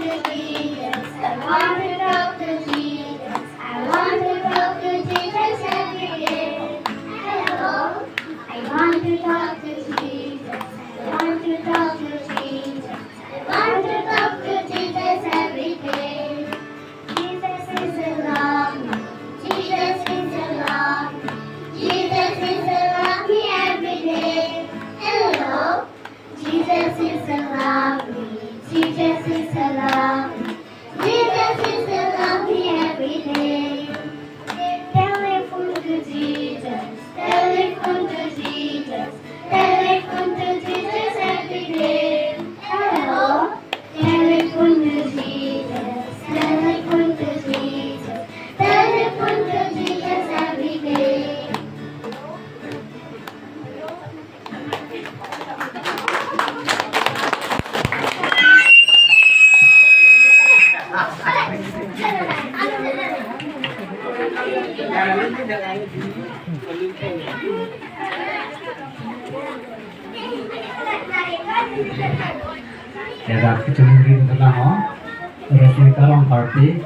to Jesus. I want to talk to Jesus. I want to talk to Jesus every day. Hello. I want to talk to Jesus. I want to talk to Jesus. I want to talk to Jesus every day. Jesus is the love. Jesus is the love. Jesus is the love me every day. Hello. Jesus is the love me. Jesus is the love me. Jesus is the love me every day. Telephone to Jesus. Telephone to Jesus. Telephone to Jesus every day. Hello. Telephone to Jesus. Telephone to Jesus. Telephone to Jesus every day. Ya, kita mungkin tenang, resmi kalau party.